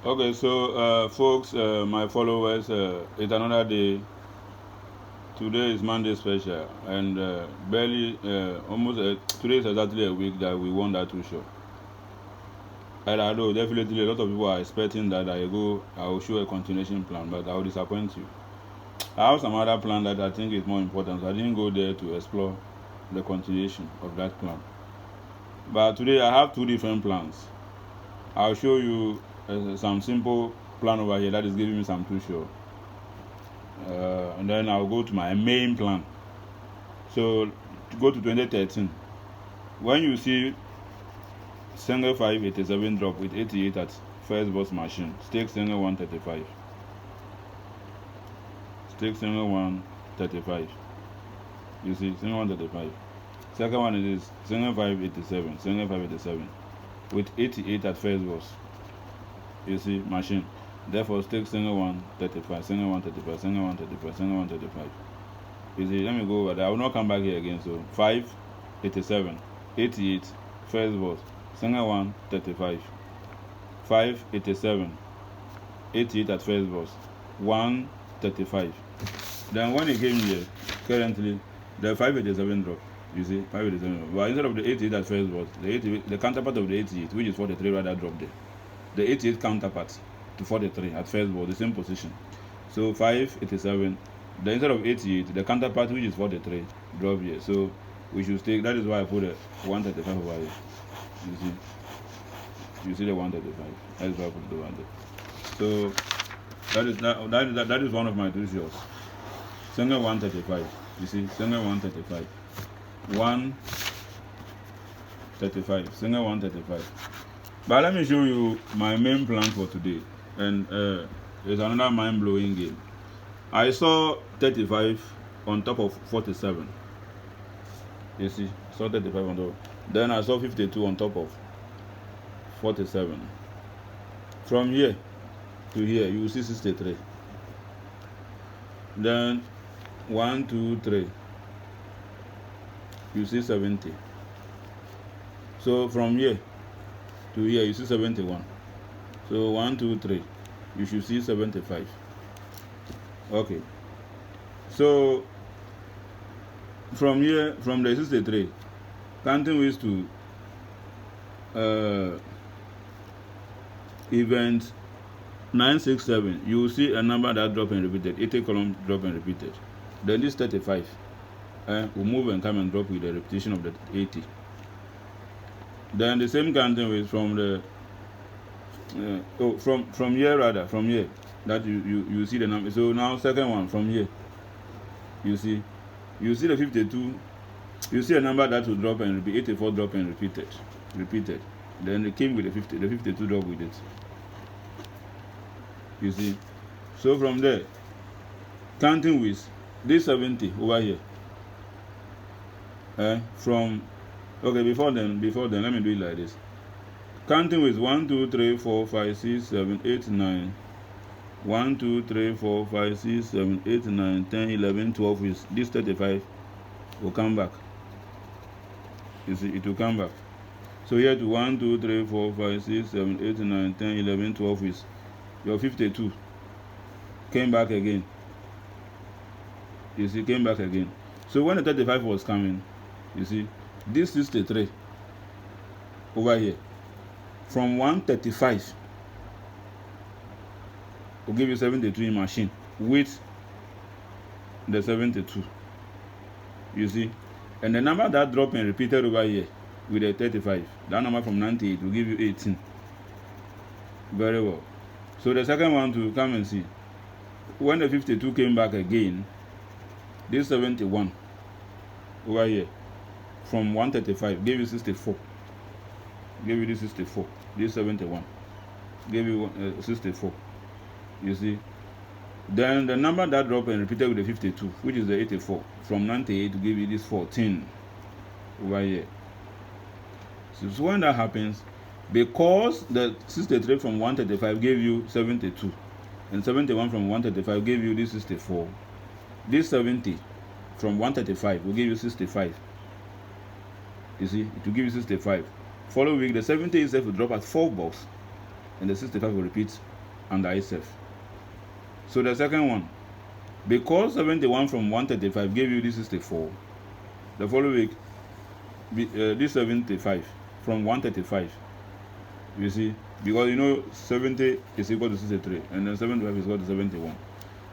Okay, so folks, my followers, it's another day. Today is Monday special, and barely almost today is exactly a week that we won that two show. And I know definitely a lot of people are expecting that I will show a continuation plan, but I will disappoint you. I have some other plan that I think is more important, so I didn't go there to explore the continuation of that plan. But today I have two different plans. I'll show you some simple plan over here that is giving me some two show. And then I'll go to my main plan. So to go to 2013, when you see single 587 drop with 88 at first boss machine, stake single 135. Stake single 135. You see, single 135. Second one is this single 587, single 587 with 88 at first boss. You see, machine. Therefore, stake single 135, single 135, single 135, single 135. You see, let me go over there. I will not come back here again. So 587, 88, first boss, single 135, 587, 88 at first boss, 135. Then when it came here, currently the 587 drop. You see, 587. But instead of the 88 at first boss, the counterpart of the 88, which is 43, rather dropped there. The 88 counterpart to 43 at first boss, the same position. So 587. Then instead of 88, the counterpart, which is 43, drop here. So we should take. That is why I put a 135 over here. You see the 135. That is why I put the 135. So that is one of my two shows. Single 135. You see, single 135. 135. Single 135. But let me show you my main plan for today. And it's another mind-blowing game. I saw 35 on top of 47. You see, saw 35 on top. Then I saw 52 on top of 47. From here to here, you will see 63. Then 1, 2, 3. You see 70. So from here to here, you see 71. So 1, 2, 3. You should see 75. Okay. So from here, from the 63, counting ways to event 967, you will see a number that drop and repeated, 80 column drop and repeated. Then this 35 will move and come and drop with the repetition of the 80. Then the same counting ways from the from here, that you see the number. So now second one from here, you see the 52. You see a number that will drop and repeat, 84 drop and repeated. Then it came with the 52 drop with it. You see, so from there, counting with this 70 over here. From okay, before then, let me do it like this. Counting with 1, 2, 3, 4, 5, 6, 7, 8, 9. 1, 2, 3, 4, 5, 6, 7, 8, 9, 10, 11, 12 is this 35 will come back. You see, it will come back. So here to 1, 2, 3, 4, 5, 6, 7, 8, 9, 10, 11, 12 is your 52. Came back again. You see, came back again. So when the 35 was coming, you see, this 63 over here, from 135 will give you 72 in machine with the 72. You see, and the number that dropped and repeated over here with the 35, that number from 98 will give you 18. Very well. So the second one to come and see, when the 52 came back again, this 71 over here from 135 gave you 64. Gave you this 64. This 71 gave you 64. You see, then the number that dropped and repeated with the 52, which is the 84, from 98 to give you this 14 over here. So when that happens, because the 63 from 135 gave you 72, and 71 from 135 gave you this 64, this 70 from 135 will give you 65. You see, it will give you 65. Following week, the 70 itself will drop at $4. and the 65 will repeat under itself. So the second one, because 71 from 135 gave you this 64, the following week, this 75 from 135, you see, because you know 70 is equal to 63, and then 75 is equal to 71.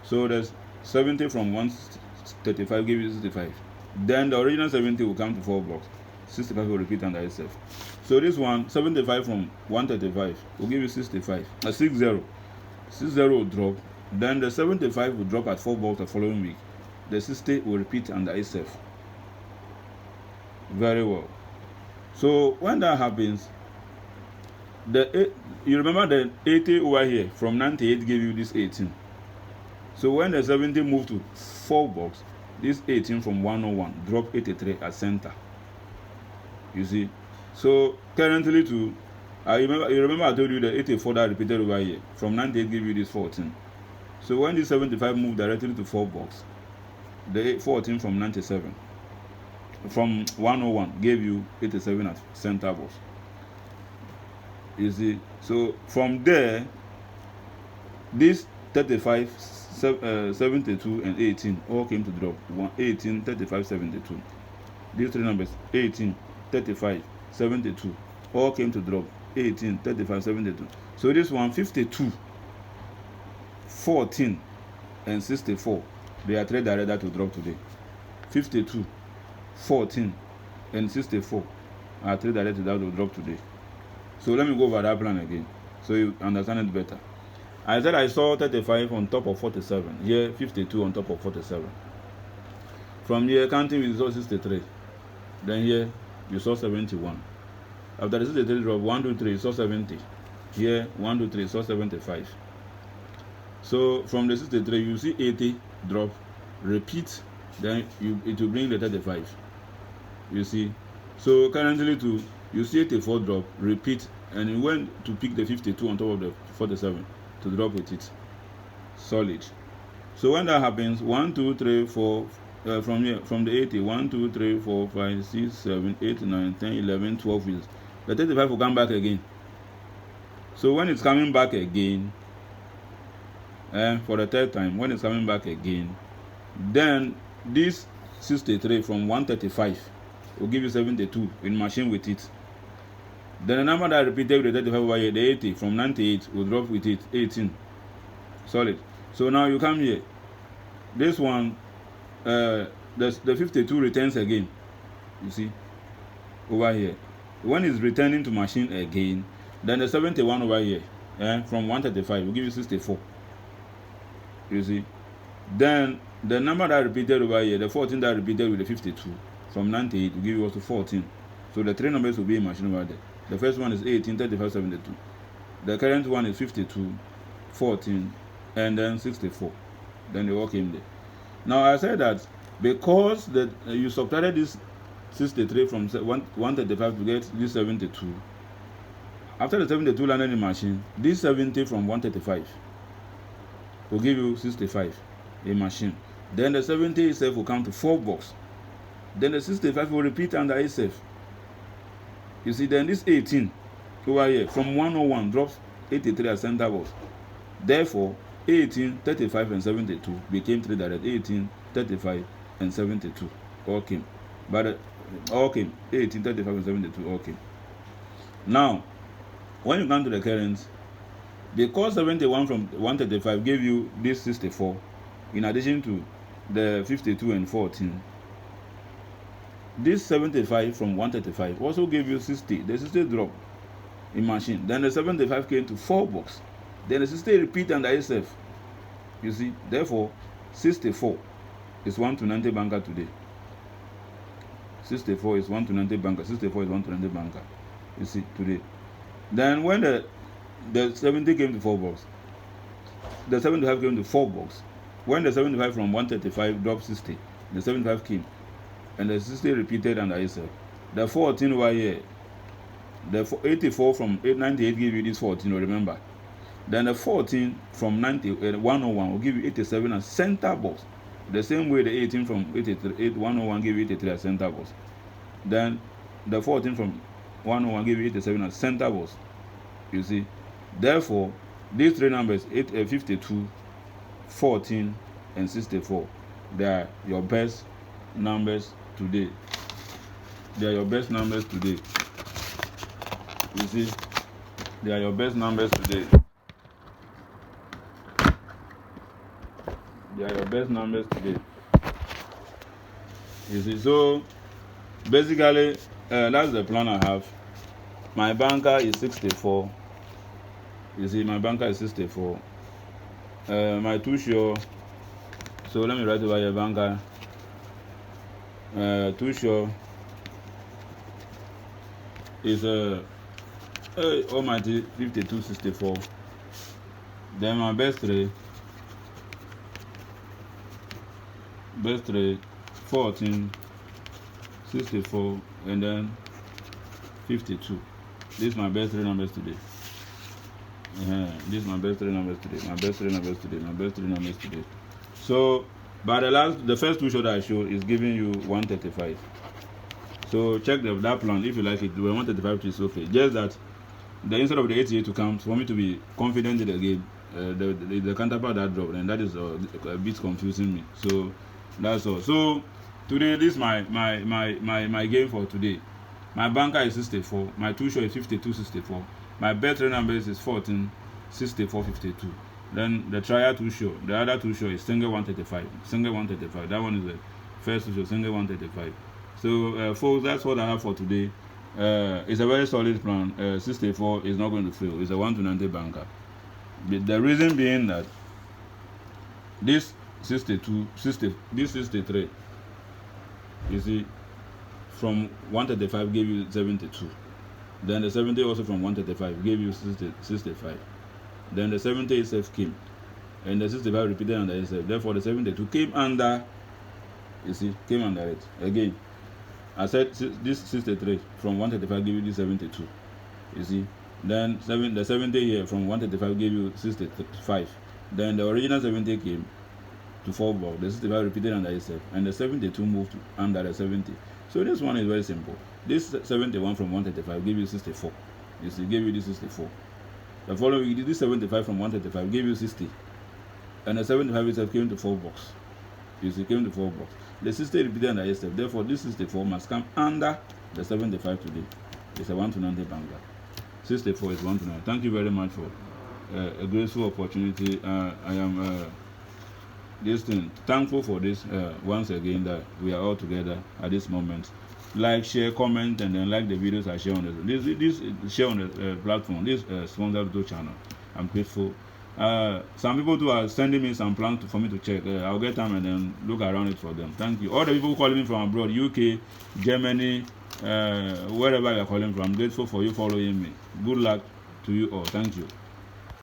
So there's 70 from 135 give you 65. Then the original 70 will come to 4 blocks. 65 will repeat under itself. So this one, 75 from 135 will give you 65. 60. 60 will drop. Then the 75 will drop at 4 blocks the following week. The 60 will repeat under itself. Very well. So when that happens, you remember the 80 over here from 98 gave you this 18. So when the 70 moved to 4 blocks, this 18 from 101 drop 83 at center. You see, so currently you remember I told you the 84 that repeated over here from 98 give you this 14. So when this 75 moved directly to 4 blocks, the 14 from 97 from 101 gave you 87 at center box. You see, so from there, this 35, 72 and 18 all came to drop. 18, 35, 72. These three numbers, 18, 35, 72, all came to drop. 18, 35, 72. So this one, 52, 14, and 64, they are three directed to drop today. 52, 14, and 64 are three directed to drop today. So let me go over that plan again so you understand it better. I said I saw 35 on top of 47. Here, 52 on top of 47. From here, counting, we saw 63. Then here, you saw 71. After the 63 drop, 1, 2, 3, you saw 70. Here, 1, 2, 3, you saw 75. So from the 63, you see 80 drop, repeat, then it will bring the 35. You see. So currently, you see 84 drop, repeat, and it went to pick the 52 on top of the 47 to drop with it. Solid. So when that happens, 1, 2, 3, 4, from here, from the 80, 1, 2, 3, 4, 5, 6, 7, 8, 9, 10, 11, 12 wheels. The 35 will come back again. So when it's coming back again, for the third time, when it's coming back again, then this 63 from 135 will give you 72 in machine with it. Then the number that repeated with the 35 over here, the 80 from 98 will drop with it, 18. Solid. So now you come here. This one, the 52 returns again. You see, over here. When it's returning to machine again, then the 71 over here, from 135 will give you 64. You see. Then the number that repeated over here, the 14 that repeated with the 52 from 98 will give you also 14. So the three numbers will be in machine over there. The first one is 18, 35, 72. The current one is 52, 14, and then 64. Then they all came there. Now I said that because you subtracted this 63 from 135 to get this 72. After the 72 landed in the machine, this 70 from 135 will give you 65 in machine. Then the 70 itself will come to 4 blocks. Then the 65 will repeat under itself. You see, then this 18 over here from 101 drops 83 at center box. Therefore, 18, 35, and 72 became 3 direct. 18, 35, and 72 all came. But all came. 18, 35, and 72 all came. Now, when you come to the currents, because 71 from 135 gave you this 64, in addition to the 52 and 14, this 75 from 135 also gave you 60. The 60 drop in machine. Then the 75 came to 4 blocks. Then the 60 repeat under itself. You see, therefore, 64 is 1 to 90 banker today. 64 is 1 to 90 banker. 64 is 1 to 90 banker. You see, today. Then when the 70 came to 4 blocks, the 75 came to 4 blocks. When the 75 from 135 dropped 60, the 75 came. And the 60 repeated under itself. The 14 over here, the 84 from 98 give you this 14, remember. Then the 14 from 101 will give you 87 as center box. The same way the 18 from 101 give you 83 as center box. Then the 14 from 101 give you 87 as center box. You see. Therefore, these three numbers, 52, 14, and 64, they are your best numbers today. They are your best numbers today. You see, they are your best numbers today. They are your best numbers today. You see, so basically, that's the plan I have. My banker is 64. You see, my banker is 64. My too sure. So let me write over your banker. Too sure is almighty 5264. Then my best three 14, 64, and then 52. This is my best three numbers today. This is my best three numbers today. My best three numbers today. My best three numbers today. So, but the first two shows that I showed is giving you 135. So check that plan if you like it. The 135 is okay. Just that instead of the 88 to come, for me to be confident in the game, the counterpart that dropped, and that is a bit confusing me. So that's all. So today, this is my game for today. My banker is 64. My two show is 52, 64. My bet three numbers is 14, 64, 52. Then the trial two show, the other two show is single 135. Single 135. That one is the first two show, single 135. So folks, that's what I have for today. It's a very solid plan. 64 is not going to fail. It's a 1 to 90 banker. The reason being that this 62, this 63, you see, from 135 gave you 72. Then the 70 also from 135 gave you 65. Then the 70 itself came, and the 65 repeated under itself. Therefore, the 72 came under. You see, came under it again. I said this 63 from 135 gave you this 72. You see, then the 70 here from 135 gave you 65. Then the original 70 came to 4 ball. The 65 repeated under itself, and the 72 moved under the 70. So this one is very simple. This 71 from 135 gave you 64. You see, gave you this 64. The following, this 75 from 135 gave you 60. And the 75 itself came to 4 box. You see, came to 4 box. The 60 repeated under itself. Therefore, this 64 must come under the 75 today. It's a 1 to 90 banker. 64 is 1 to 90. Thank you very much for a graceful opportunity. I am thankful for this once again that we are all together at this moment. Like, share, comment, and then like the videos I share on this share on the platform, this sponsored Lotto channel. I'm grateful. Some people too are sending me some plans for me to check. I'll get time and then look around it for them. Thank you. All the people calling me from abroad, UK, Germany, wherever you're calling from, I'm grateful for you following me. Good luck to you all. Thank you.